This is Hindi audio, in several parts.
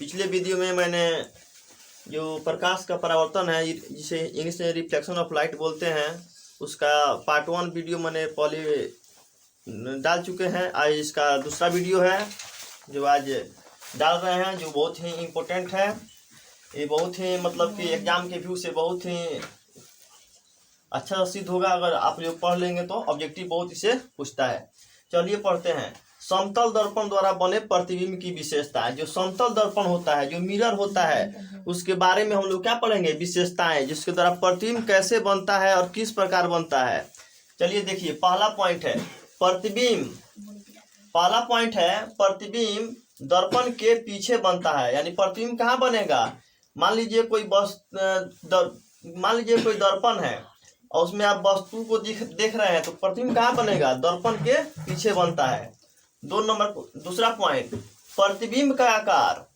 पिछले वीडियो में मैंने जो प्रकाश का परावर्तन है, जिसे इंग्लिश में रिफ्लेक्शन ऑफ लाइट बोलते हैं, उसका पार्ट 1 वीडियो मैंने पहले डाल चुके हैं। आज इसका दूसरा वीडियो है जो आज डाल रहे हैं, जो बहुत ही इम्पोर्टेंट है। ये बहुत ही मतलब कि एग्जाम के व्यू से बहुत ही अच्छा सिद्ध होगा अगर आप लोग पढ़ लेंगे तो। ऑब्जेक्टिव बहुत इसे पूछता है। चलिए पढ़ते हैं। समतल दर्पण द्वारा बने प्रतिबिंब की विशेषताएं। जो समतल दर्पण होता है, जो मिरर होता है, उसके बारे में हम लोग क्या पढ़ेंगे? विशेषताएं, जिसके द्वारा प्रतिबिंब कैसे बनता है और किस प्रकार बनता है। चलिए देखिए, पहला पॉइंट है प्रतिबिंब। पहला पॉइंट है प्रतिबिंब दर्पण के पीछे बनता है। यानी प्रतिबिंब कहाँ बनेगा? मान लीजिए कोई दर्पण है और उसमें आप वस्तु को देख रहे हैं, तो प्रतिबिंब कहाँ बनेगा? दर्पण के पीछे बनता है। दूसरा पॉइंट, प्रतिबिंब का आकार।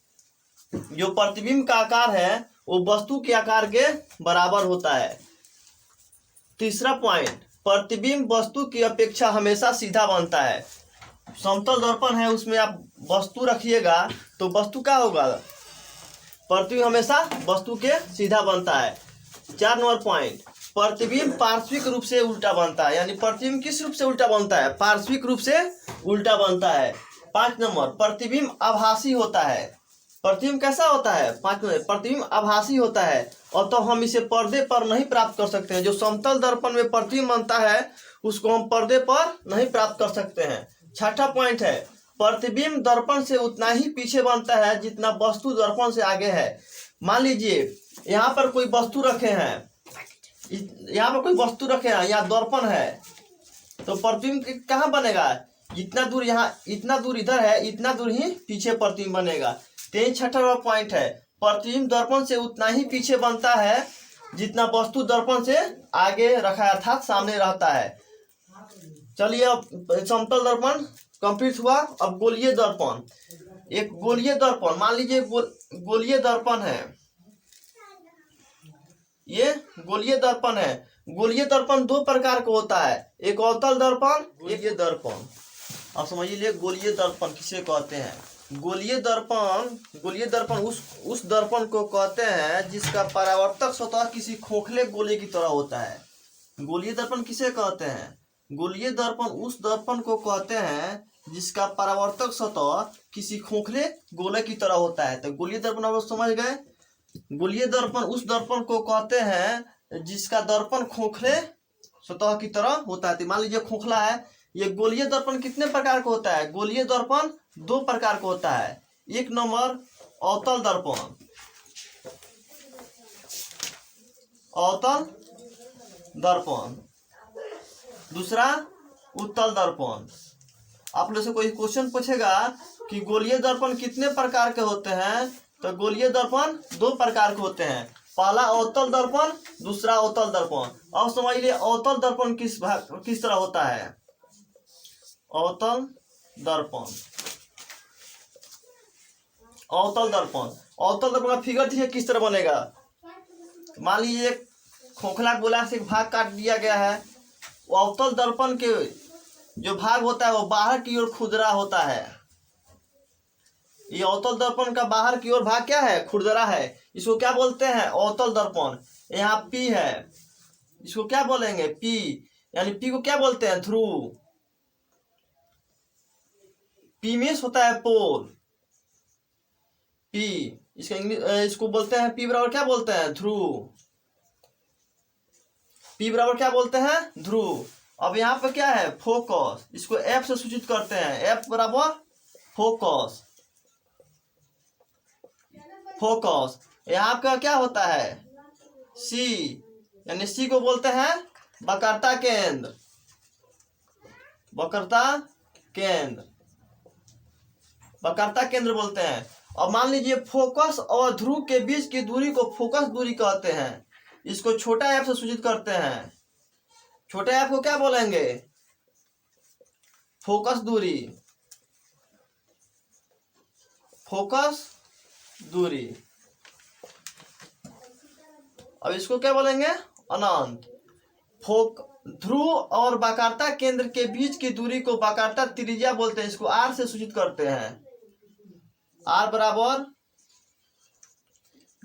जो प्रतिबिंब का आकार है वो वस्तु के आकार के बराबर होता है। तीसरा पॉइंट, प्रतिबिंब वस्तु की अपेक्षा हमेशा सीधा बनता है। समतल दर्पण है, उसमें आप वस्तु रखिएगा तो वस्तु क्या होगा? प्रतिबिंब हमेशा वस्तु के सीधा बनता है। 4 नंबर पॉइंट, प्रतिबिंब पार्श्विक रूप से उल्टा बनता है। यानी प्रतिबिंब किस रूप से उल्टा बनता है? पार्श्विक रूप से उल्टा बनता है। 5 नंबर, प्रतिबिंब आभासी होता है। प्रतिबिंब कैसा होता है? 5 नंबर, प्रतिबिंब आभासी होता है और तो हम इसे पर्दे पर नहीं प्राप्त कर सकते हैं। जो समतल दर्पण में प्रतिबिंब बनता है उसको हम पर्दे पर नहीं प्राप्त कर सकते हैं। 6ठा पॉइंट है, प्रतिबिंब दर्पण से उतना ही पीछे बनता है जितना वस्तु दर्पण से आगे है। मान लीजिए यहाँ पर कोई वस्तु रखे हैं, यहाँ दर्पण है, तो प्रतिबिंब कहाँ बनेगा? जितना दूर यहाँ, इतना दूर इधर है, इतना दूर ही पीछे प्रतिबिंब बनेगा। 6ठा पॉइंट है, प्रतिबिंब दर्पण से उतना ही पीछे बनता है जितना वस्तु दर्पण से आगे रखा है, अर्थात सामने रहता है। चलिए, अब समतल दर्पण कंप्लीट हुआ। अब गोलीय दर्पण। एक गोलीय दर्पण, मान लीजिए गोलीय दर्पण है, ये गोलीय दर्पण है। गोलीय दर्पण 2 प्रकार का होता है, एक अवतल दर्पण, एक ये दर्पण। अब समझिए गोलीय दर्पण किसे कहते हैं। गोलीय दर्पण उस दर्पण को कहते हैं जिसका परावर्तक सतह किसी खोखले गोले की तरह होता है। गोलीय दर्पण किसे कहते हैं? गोलीय दर्पण उस दर्पण को कहते हैं जिसका परावर्तक सतह किसी खोखले गोले की तरह होता है। तो गोलीय दर्पण आप लोग समझ गए। गोलीय दर्पण उस दर्पण को कहते हैं जिसका दर्पण खोखले सतह की तरह होता है। मान लीजिए खोखला है। ये गोलीय दर्पण कितने प्रकार का होता है? गोलीय दर्पण 2 प्रकार का होता है। 1 नंबर अवतल दर्पण, दूसरा उत्तल दर्पण। आप लोग से कोई क्वेश्चन पूछेगा कि गोलीय दर्पण कितने प्रकार के होते हैं, तो गोलीय दर्पण 2 प्रकार के होते हैं। पहला अवतल दर्पण, दूसरा अवतल दर्पण। अब समझ लिए अवतल दर्पण किस तरह होता है। अवतल दर्पण का फिगर देखिए किस तरह बनेगा। मान लीजिए खोखला गोला से भाग काट दिया गया है। वो अवतल दर्पण के जो भाग होता है वो बाहर की ओर खुरदरा होता है। ये अवतल दर्पण का बाहर की ओर भाग क्या है? खुरदरा है। इसको क्या बोलते हैं? अवतल दर्पण। यहाँ पी है, इसको क्या बोलेंगे? पी। यानी पी को क्या बोलते हैं? ध्रुव। पी मीन्स होता है पोल। पी इसको बोलते हैं पी बराबर क्या बोलते हैं? ध्रुव। पी बराबर क्या बोलते हैं? ध्रुव। अब यहाँ पे क्या है? फोकस। इसको एफ से सूचित करते हैं। एफ बराबर फोकस। यहाँ का क्या होता है? सी। यानी सी को बोलते हैं वक्रता केंद्र। वक्रता केंद्र बोलते हैं। अब मान लीजिए फोकस और ध्रुव के बीच की दूरी को फोकस दूरी कहते हैं। इसको छोटा एफ से सूचित करते हैं। छोटा एफ को क्या बोलेंगे? फोकस दूरी। अब इसको क्या बोलेंगे? अनंत। ध्रुव और वक्रता केंद्र के बीच की दूरी को वक्रता त्रिज्या बोलते हैं। इसको आर से सूचित करते हैं। आर बराबर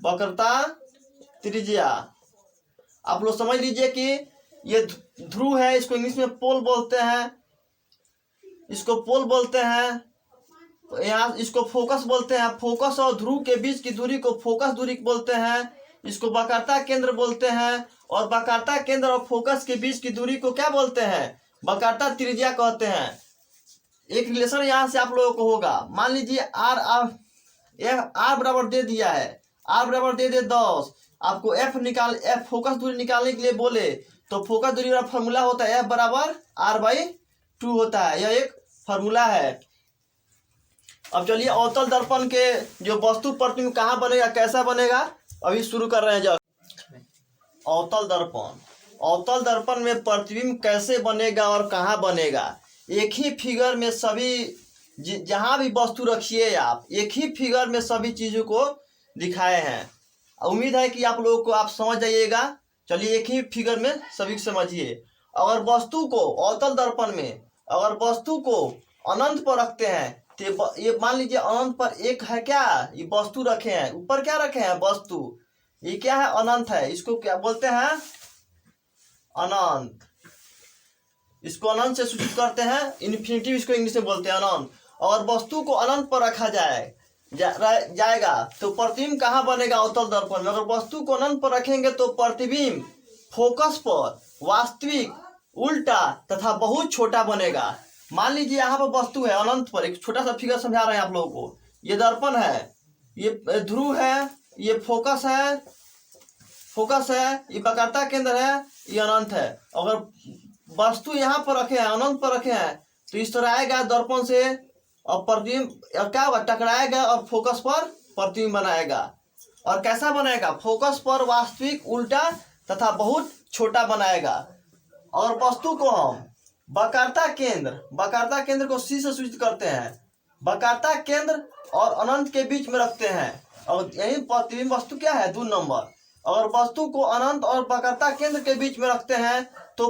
वक्रता त्रिज्या। आप लोग समझ लीजिए कि ये ध्रुव है, इसको इंग्लिश में पोल बोलते हैं, इसको पोल बोलते हैं। यहाँ इसको फोकस बोलते हैं। फोकस और ध्रुव के बीच की दूरी को फोकस दूरी बोलते हैं। इसको वक्रता केंद्र बोलते हैं। और वक्रता केंद्र और फोकस के बीच की दूरी को क्या बोलते हैं? वक्रता त्रिज्या कहते हैं। एक रिलेशन यहाँ से आप लोगों को होगा। मान लीजिए आर बराबर दे दिया है, आर बराबर दे 10। आपको एफ फोकस दूरी निकालने के लिए बोले तो फोकस दूरी का फॉर्मूला होता है एफ बराबर r/2 होता है। यह एक फॉर्मूला है। अब चलिए अवतल दर्पण के जो वस्तु प्रतिबिंब कहाँ बनेगा, कैसा बनेगा, अभी शुरू कर रहे हैं। जब अवतल दर्पण में प्रतिबिंब कैसे बनेगा और कहाँ बनेगा, एक ही फिगर में सभी जहाँ भी वस्तु रखिए आप, एक ही फिगर में सभी चीज़ों को दिखाए हैं। उम्मीद है कि आप लोगों को आप समझ जाइएगा। चलिए एक ही फिगर में सभी समझिए। अगर वस्तु को अवतल दर्पण में अगर वस्तु को अनंत पर रखते हैं तो ये मान लीजिए अनंत पर एक है क्या, ये वस्तु रखे हैं, ऊपर क्या रखे हैं वस्तु, ये क्या है अनंत है। इसको क्या बोलते हैं? अनंत। इसको अनंत से सूचित करते हैं, इन्फिनिटी इसको इंग्लिश में बोलते हैं अनंत। और वस्तु को अनंत पर रखा जाएगा तो प्रतिबिंब कहाँ बनेगा? अवतल दर्पण में। अगर वस्तु को अनंत पर रखेंगे तो प्रतिबिंब फोकस पर वास्तविक, उल्टा तथा बहुत छोटा बनेगा। मान लीजिए यहाँ पर वस्तु है अनंत पर, एक छोटा सा फिगर समझा रहे हैं आप लोगों को। ये दर्पण है, ये ध्रुव है, ये फोकस है, ये वक्रता केंद्र है, ये अनंत है। अगर वस्तु यहाँ पर रखे हैं, अनंत पर रखे हैं, तो इस तरह आएगा दर्पण से और प्रतिबिंब क्या होगा? टकराएगा और फोकस पर प्रतिबिंब बनाएगा। और कैसा बनाएगा? फोकस पर वास्तविक, उल्टा तथा बहुत छोटा बनाएगा। और वस्तु को हम वक्रता केंद्र को सी से सूचित करते हैं। वक्रता केंद्र और अनंत के बीच में रखते हैं। और यही प्रतिबिंब वस्तु क्या है? 2 नंबर। अगर वस्तु को अनंत और वक्रता केंद्र के बीच में रखते हैं तो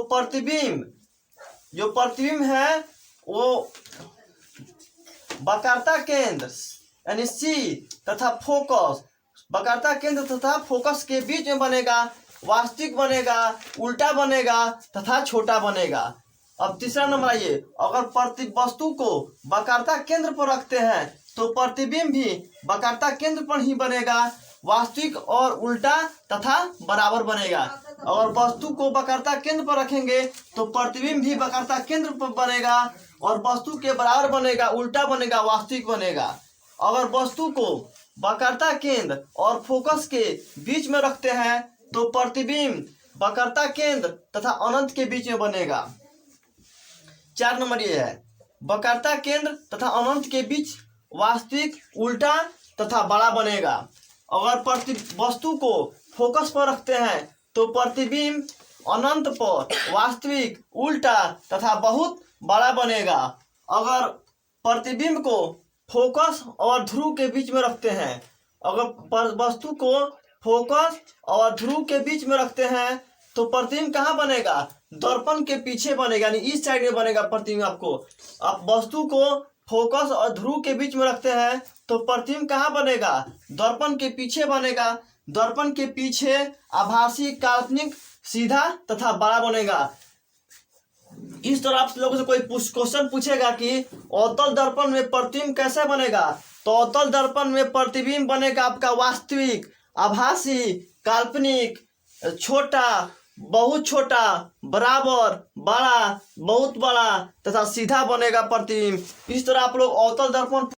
जो प्रतिबिंब है वो वक्रता केंद्र यानी सी तथा फोकस, वक्रता केंद्र तथा फोकस के बीच में बनेगा, वास्तविक बनेगा, उल्टा बनेगा तथा छोटा बनेगा। अब तीसरा नंबर आइए। अगर वस्तु को वक्रता केंद्र पर रखते हैं तो प्रतिबिंब भी वक्रता केंद्र पर ही बनेगा, वास्तविक और उल्टा तथा बराबर बनेगा। अगर वस्तु को वक्रता केंद्र पर रखेंगे तो प्रतिबिंब भी वक्रता केंद्र पर बनेगा और वस्तु के बराबर बनेगा, उल्टा बनेगा, वास्तविक बनेगा। अगर वस्तु को वक्रता केंद्र और फोकस के बीच में रखते हैं तो प्रतिबिंब वक्रता केंद्र तथा अनंत के बीच में बनेगा। 4 नंबर ये है, वक्रता केंद्र तथा अनंत के बीच वास्तविक, उल्टा तथा बड़ा बनेगा। अगर वस्तु को फोकस पर रखते हैं तो प्रतिबिंब अनंत पर वास्तविक, उल्टा तथा बहुत बड़ा बनेगा। अगर प्रतिबिंब को फोकस और ध्रुव के बीच में रखते हैं, अगर वस्तु को फोकस और ध्रुव के बीच में रखते हैं तो प्रतिबिंब कहाँ बनेगा? दर्पण के पीछे बनेगा, यानी इस साइड में बनेगा प्रतिबिंब। आपको आप वस्तु को फोकस और ध्रुव के बीच में रखते हैं तो प्रतिबिंब कहाँ बनेगा? दर्पण के पीछे बनेगा। दर्पण के पीछे आभासी, काल्पनिक, सीधा तथा बड़ा बनेगा। इस तरह आप लोगों से कोई क्वेश्चन पूछेगा कि अवतल दर्पण में प्रतिबिंब कैसे बनेगा, तो अवतल दर्पण में प्रतिबिंब बनेगा आपका वास्तविक, आभासी, काल्पनिक, छोटा, बहुत छोटा, बराबर, बड़ा, बहुत बड़ा तथा सीधा बनेगा प्रतिबिंब। इस तरह आप लोग अवतल दर्पण